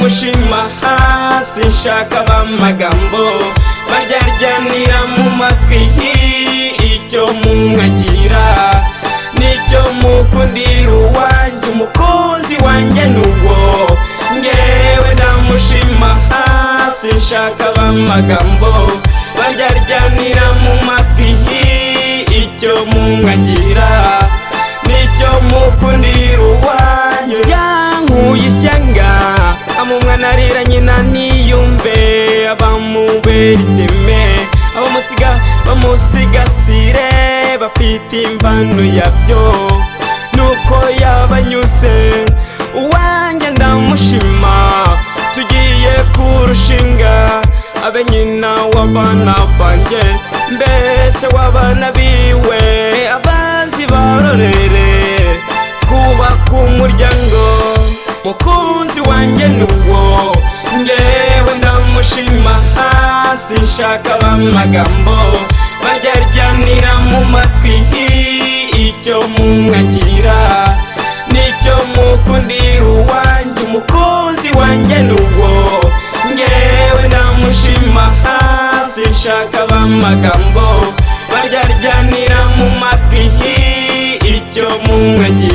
ndamushima hasi nshaka b'amagambo baryaryanira mu matwi icyo mumwagira nicyo mukundira uwanjye umukunzi wanjye nuwo ngewe ndamushima hasi nshaka b'amagambo baryaryanira mu matwi icyo mumwagira nicyo mukundira uwanjye yankuye ishyanga amumwana arira nyina niyumve abamubera iteme abamusiga bamusigasire bafite imvano yabyo nuko yabanyuse uwanjye ndamushima tugiye kurushinga abe nyina w'abana banjye mbese w'abana biwe abanzi barorere kubaka umuryango mukunzi wanjye nuwo ngewe ndamushima hasi nshaka b'amagambo baryaryanira mu matwi icyo mumwagira nicyo mukundira uwanjye umukunzi wanjye nuwo ngewe ndamushima hasi nshaka b'amagambo baryaryanira mu matwi icyo mumwagira